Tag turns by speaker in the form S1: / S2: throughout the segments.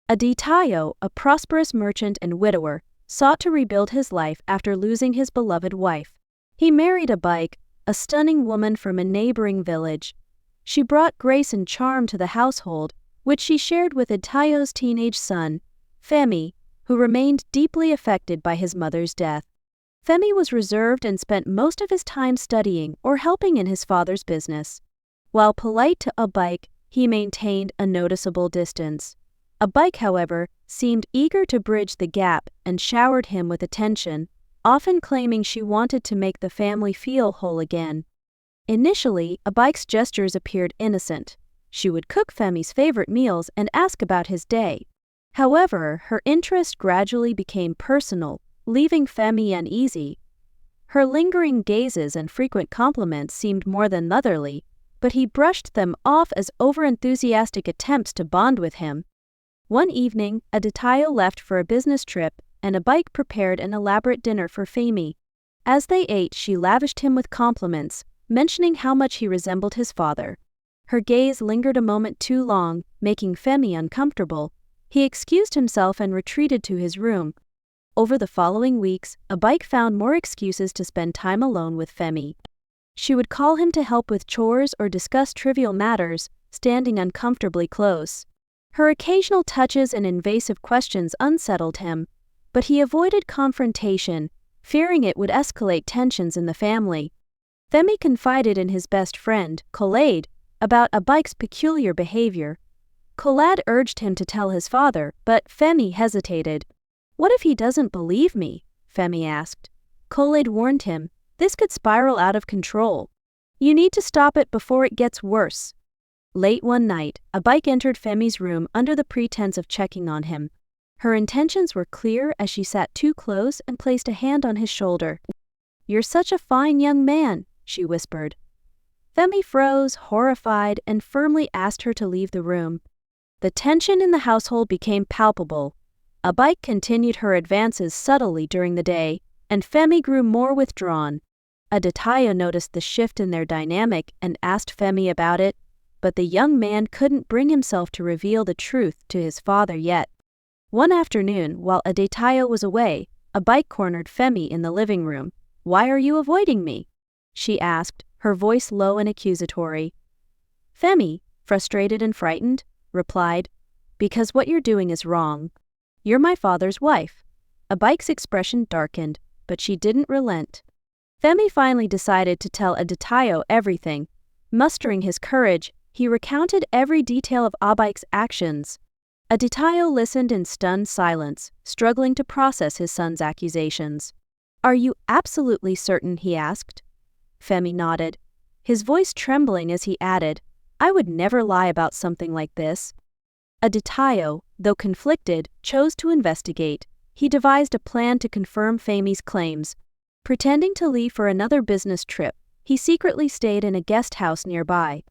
S1: Adetayo, a prosperous merchant and widower, sought to rebuild his life after losing his beloved wife. He married Abike, a stunning woman from a neighboring village. She brought grace and charm to the household, which she shared with Adetayo's teenage son, Femi, who remained deeply affected by his mother's death. Femi was reserved and spent most of his time studying or helping in his father's business. While polite to Abike, he maintained a noticeable distance. Abike, however, seemed eager to bridge the gap and showered him with attention, often claiming she wanted to make the family feel whole again. Initially, Abike's gestures appeared innocent. She would cook Femi's favorite meals and ask about his day. However, her interest gradually became personal, leaving Femi uneasy. Her lingering gazes and frequent compliments seemed more than motherly, but he brushed them off as overenthusiastic attempts to bond with him. One evening, Adetayo left for a business trip, and Abike prepared an elaborate dinner for Femi. As they ate, she lavished him with compliments, mentioning how much he resembled his father. Her gaze lingered a moment too long, making Femi uncomfortable. He excused himself and retreated to his room. Over the following weeks, Abike found more excuses to spend time alone with Femi. She would call him to help with chores or discuss trivial matters, standing uncomfortably close. Her occasional touches and invasive questions unsettled him, but he avoided confrontation, fearing it would escalate tensions in the family. Femi confided in his best friend, Khaled, about Abike's peculiar behavior. Khaled urged him to tell his father, but Femi hesitated. "What if he doesn't believe me?" Femi asked. Khaled warned him, "This could spiral out of control. You need to stop it before it gets worse." Late one night, Abike entered Femi's room under the pretense of checking on him. Her intentions were clear as she sat too close and placed a hand on his shoulder. "You're such a fine young man," she whispered. Femi froze, horrified, and firmly asked her to leave the room. The tension in the household became palpable. Abike continued her advances subtly during the day, and Femi grew more withdrawn. Adetayo noticed the shift in their dynamic and asked Femi about it, but the young man couldn't bring himself to reveal the truth to his father yet. One afternoon, while Adetayo was away, Abike cornered Femi in the living room. "Why are you avoiding me?" she asked, her voice low and accusatory. Femi, frustrated and frightened, replied, "Because what you're doing is wrong. You're my father's wife." Abike's expression darkened, but she didn't relent. Femi finally decided to tell Adetayo everything. Mustering his courage, he recounted every detail of Abike's actions. Adetayo listened in stunned silence, struggling to process his son's accusations. "Are you absolutely certain?" he asked. Femi nodded, his voice trembling as he added, "I would never lie about something like this." Adetayo, though conflicted, chose to investigate. He devised a plan to confirm Femi's claims. Pretending to leave for another business trip, he secretly stayed in a guest house nearby.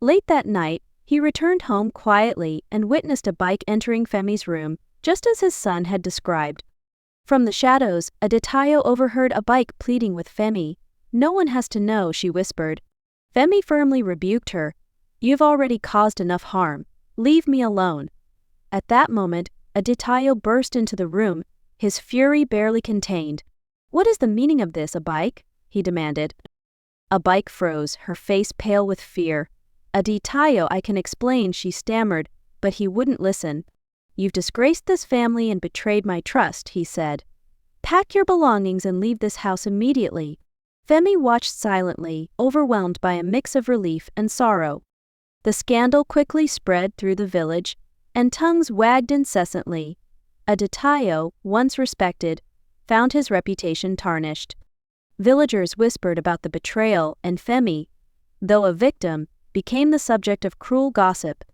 S1: Late that night, he returned home quietly and witnessed Abike entering Femi's room, just as his son had described. From the shadows, Adetayo overheard Abike pleading with Femi. "No one has to know," she whispered. Femi firmly rebuked her. "You've already caused enough harm. Leave me alone." At that moment, Adetayo burst into the room, his fury barely contained. "What is the meaning of this, Abike?" he demanded. Abike froze, her face pale with fear. "Adetayo, I can explain," she stammered, but he wouldn't listen. "You've disgraced this family and betrayed my trust," he said. "Pack your belongings and leave this house immediately." Femi watched silently, overwhelmed by a mix of relief and sorrow. The scandal quickly spread through the village, and tongues wagged incessantly. Adetayo, once respected, found his reputation tarnished. Villagers whispered about the betrayal, and Femi, though a victim, became the subject of cruel gossip.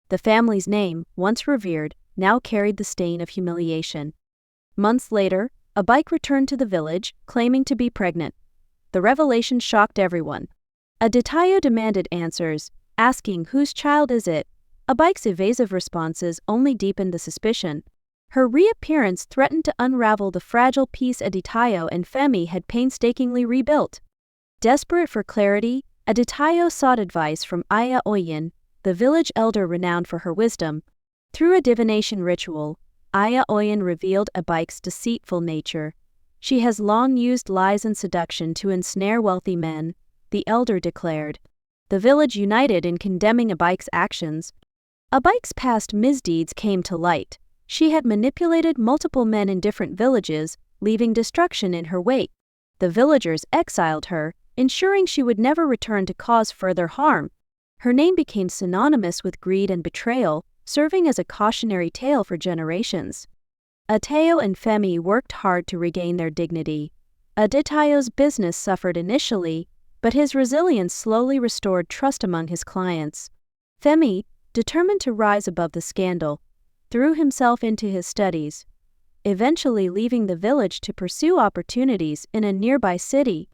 S1: The family's name, once revered, now carried the stain of humiliation. Months later, Abike returned to the village, claiming to be pregnant. The revelation shocked everyone. Adetayo demanded answers, asking, "Whose child is it?" Abike's evasive responses only deepened the suspicion. Her reappearance threatened to unravel the fragile peace Adetayo and Femi had painstakingly rebuilt. Desperate for clarity, Adetayo sought advice from Aya Oyin, the village elder renowned for her wisdom. Through a divination ritual, Aya Oyen revealed Abike's deceitful nature. She has long used lies and seduction to ensnare wealthy men, the elder declared. The village united in condemning Abike's actions. Abike's past misdeeds came to light. She had manipulated multiple men in different villages, leaving destruction in her wake. The villagers exiled her, ensuring she would never return to cause further harm. Her name became synonymous with greed and betrayal, serving as a cautionary tale for generations. Adetayo and Femi worked hard to regain their dignity. Adetayo's business suffered initially, but his resilience slowly restored trust among his clients. Femi, determined to rise above the scandal, threw himself into his studies, eventually leaving the village to pursue opportunities in a nearby city.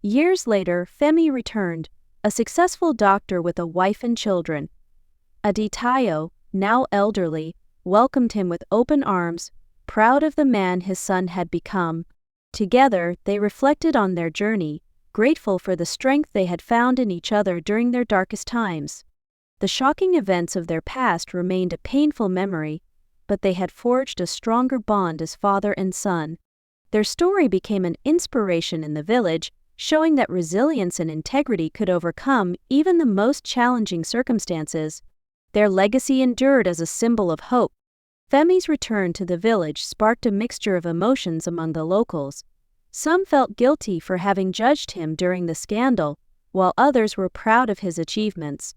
S1: Years later, Femi returned, a successful doctor with a wife and children. Adetayo, now elderly, welcomed him with open arms, proud of the man his son had become. Together, they reflected on their journey, grateful for the strength they had found in each other during their darkest times. The shocking events of their past remained a painful memory, but they had forged a stronger bond as father and son. Their story became an inspiration in the village, showing that resilience and integrity could overcome even the most challenging circumstances. Their legacy endured as a symbol of hope. Femi's return to the village sparked a mixture of emotions among the locals. Some felt guilty for having judged him during the scandal, while others were proud of his achievements.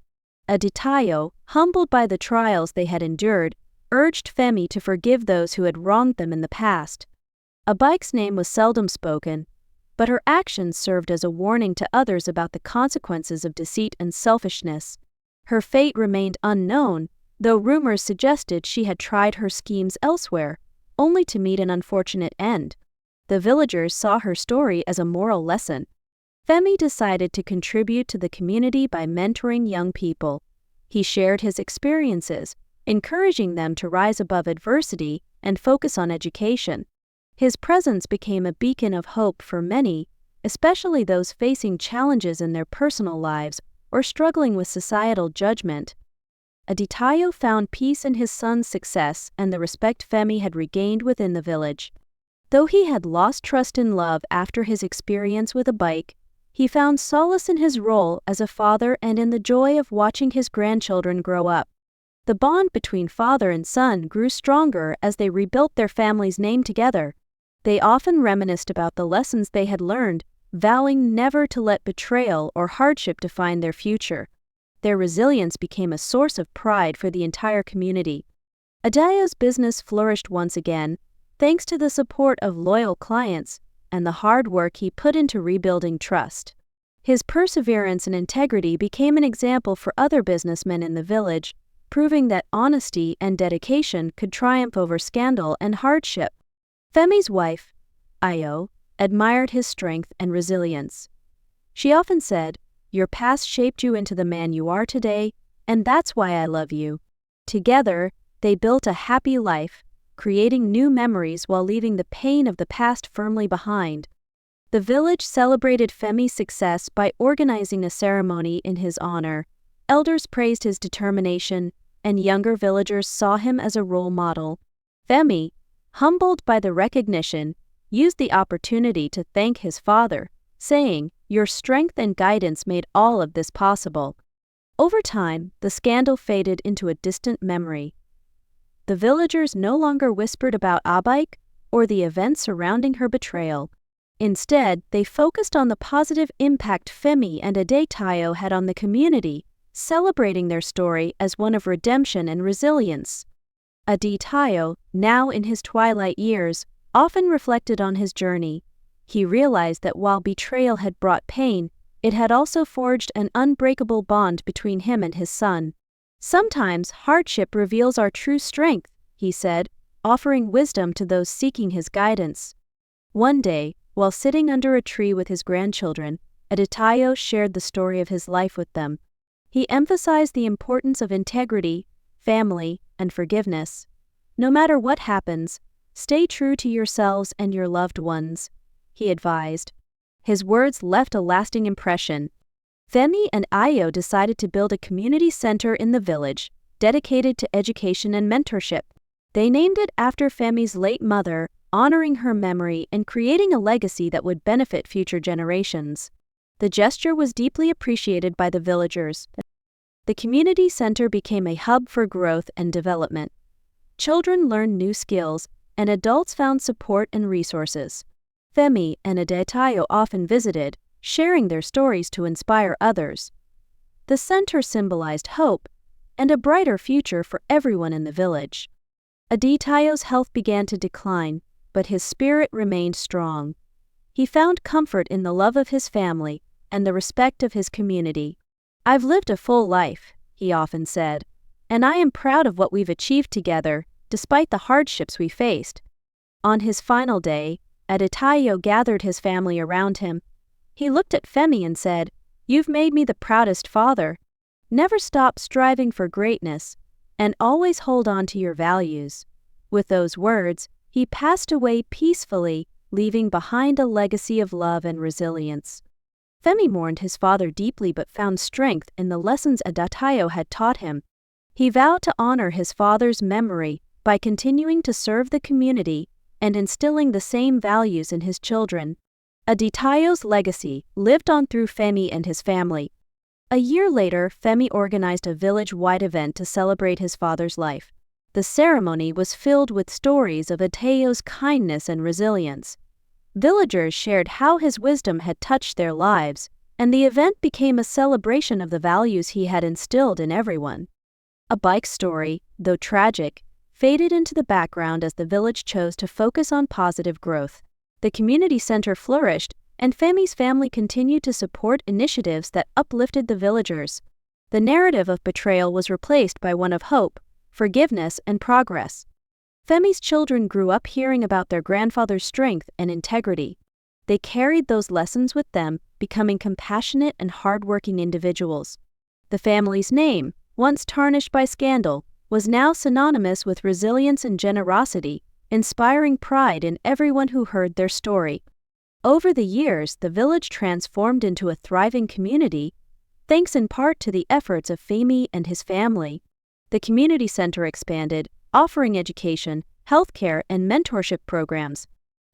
S1: Adetayo, humbled by the trials they had endured, urged Femi to forgive those who had wronged them in the past. Abike's name was seldom spoken, but her actions served as a warning to others about the consequences of deceit and selfishness. Her fate remained unknown, though rumors suggested she had tried her schemes elsewhere, only to meet an unfortunate end. The villagers saw her story as a moral lesson. Femi decided to contribute to the community by mentoring young people. He shared his experiences, encouraging them to rise above adversity and focus on education. His presence became a beacon of hope for many, especially those facing challenges in their personal lives or struggling with societal judgment. Adetayo found peace in his son's success and the respect Femi had regained within the village. Though he had lost trust in love after his experience with Abike, he found solace in his role as a father and in the joy of watching his grandchildren grow up. The bond between father and son grew stronger as they rebuilt their family's name together. They often reminisced about the lessons they had learned, vowing never to let betrayal or hardship define their future. Their resilience became a source of pride for the entire community. Adetayo's business flourished once again, thanks to the support of loyal clients and the hard work he put into rebuilding trust. His perseverance and integrity became an example for other businessmen in the village, proving that honesty and dedication could triumph over scandal and hardship. Femi's wife, Ayo, admired his strength and resilience. She often said, "Your past shaped you into the man you are today, and that's why I love you." Together, they built a happy life, creating new memories while leaving the pain of the past firmly behind. The village celebrated Femi's success by organizing a ceremony in his honor. Elders praised his determination, and younger villagers saw him as a role model. Femi, humbled by the recognition, used the opportunity to thank his father, saying, "Your strength and guidance made all of this possible." Over time, the scandal faded into a distant memory. The villagers no longer whispered about Abike or the events surrounding her betrayal. Instead, they focused on the positive impact Femi and Adetayo had on the community, celebrating their story as one of redemption and resilience. Adetayo, now in his twilight years, often reflected on his journey. He realized that while betrayal had brought pain, it had also forged an unbreakable bond between him and his son. "Sometimes hardship reveals our true strength," he said, offering wisdom to those seeking his guidance. One day, while sitting under a tree with his grandchildren, Adetayo shared the story of his life with them. He emphasized the importance of integrity, family, and forgiveness. "No matter what happens, stay true to yourselves and your loved ones," he advised. His words left a lasting impression. Femi and Ayo decided to build a community center in the village, dedicated to education and mentorship. They named it after Femi's late mother, honoring her memory and creating a legacy that would benefit future generations. The gesture was deeply appreciated by the villagers. The community center became a hub for growth and development. Children learned new skills, and adults found support and resources. Femi and Adetayo often visited, sharing their stories to inspire others. The center symbolized hope and a brighter future for everyone in the village. Adetayo's health began to decline, but his spirit remained strong. He found comfort in the love of his family and the respect of his community. "I've lived a full life," he often said, "and I am proud of what we've achieved together, despite the hardships we faced." On his final day, Adetayo gathered his family around him. He looked at Femi and said, "You've made me the proudest father. Never stop striving for greatness, and always hold on to your values." With those words, he passed away peacefully, leaving behind a legacy of love and resilience. Femi mourned his father deeply but found strength in the lessons Adetayo had taught him. He vowed to honor his father's memory by continuing to serve the community and instilling the same values in his children. Adetayo's legacy lived on through Femi and his family. A year later, Femi organized a village-wide event to celebrate his father's life. The ceremony was filled with stories of Adetayo's kindness and resilience. Villagers shared how his wisdom had touched their lives, and the event became a celebration of the values he had instilled in everyone. A bike story, though tragic, faded into the background as the village chose to focus on positive growth. The community center flourished, and Femi's family continued to support initiatives that uplifted the villagers. The narrative of betrayal was replaced by one of hope, forgiveness, and progress. Femi's children grew up hearing about their grandfather's strength and integrity. They carried those lessons with them, becoming compassionate and hardworking individuals. The family's name, once tarnished by scandal, was now synonymous with resilience and generosity, inspiring pride in everyone who heard their story. Over the years, the village transformed into a thriving community, thanks in part to the efforts of Femi and his family. The community center expanded, offering education, healthcare, and mentorship programs.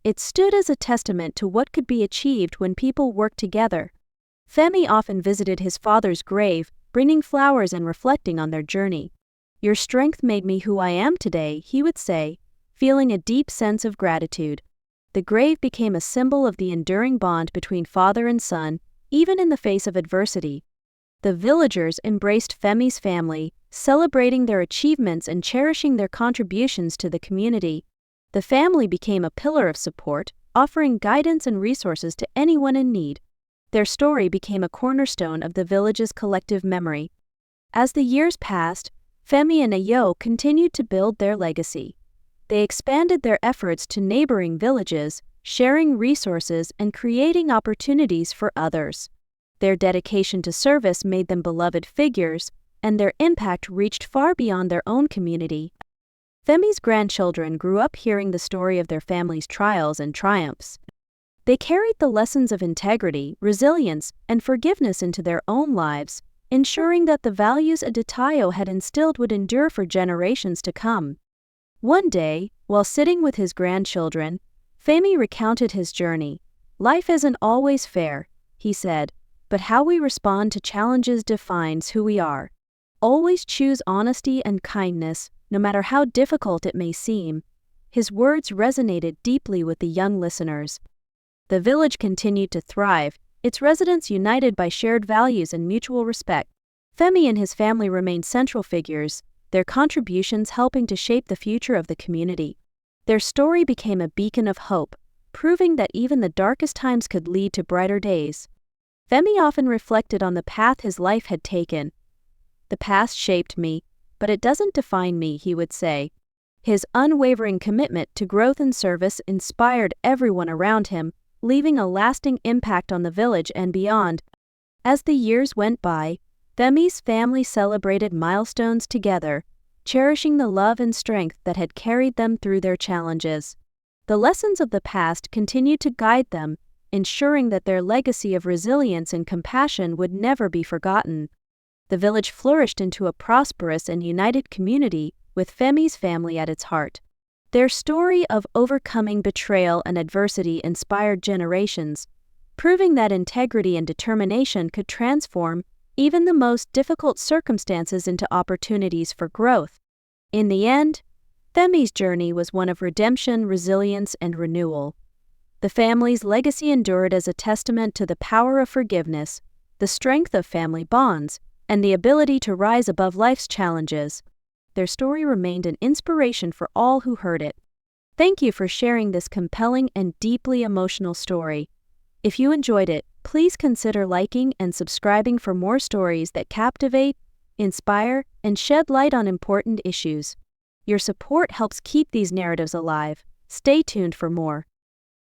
S1: It stood as a testament to what could be achieved when people worked together. Femi often visited his father's grave, bringing flowers and reflecting on their journey. "Your strength made me who I am today," he would say, feeling a deep sense of gratitude. The grave became a symbol of the enduring bond between father and son, even in the face of adversity. The villagers embraced Femi's family, celebrating their achievements and cherishing their contributions to the community. The family became a pillar of support, offering guidance and resources to anyone in need. Their story became a cornerstone of the village's collective memory. As the years passed, Femi and Ayo continued to build their legacy. They expanded their efforts to neighboring villages, sharing resources and creating opportunities for others. Their dedication to service made them beloved figures, and their impact reached far beyond their own community. Femi's grandchildren grew up hearing the story of their family's trials and triumphs. They carried the lessons of integrity, resilience, and forgiveness into their own lives, ensuring that the values Adetayo had instilled would endure for generations to come. One day, while sitting with his grandchildren, Femi recounted his journey. "Life isn't always fair," he said, "but how we respond to challenges defines who we are. Always choose honesty and kindness, no matter how difficult it may seem." His words resonated deeply with the young listeners. The village continued to thrive, its residents united by shared values and mutual respect. Femi and his family remained central figures, their contributions helping to shape the future of the community. Their story became a beacon of hope, proving that even the darkest times could lead to brighter days. Femi often reflected on the path his life had taken. "The past shaped me, but it doesn't define me," he would say. His unwavering commitment to growth and service inspired everyone around him, leaving a lasting impact on the village and beyond. As the years went by, Femi's family celebrated milestones together, cherishing the love and strength that had carried them through their challenges. The lessons of the past continued to guide them, ensuring that their legacy of resilience and compassion would never be forgotten. the village flourished into a prosperous and united community, with Femi's family at its heart. Their story of overcoming betrayal and adversity inspired generations, proving that integrity and determination could transform even the most difficult circumstances into opportunities for growth. In the end, Femi's journey was one of redemption, resilience, and renewal. The family's legacy endured as a testament to the power of forgiveness, the strength of family bonds, and the ability to rise above life's challenges. Their story remained an inspiration for all who heard it. Thank you for sharing this compelling and deeply emotional story. If you enjoyed it, please consider liking and subscribing for more stories that captivate, inspire, and shed light on important issues. Your support helps keep these narratives alive. Stay tuned for more.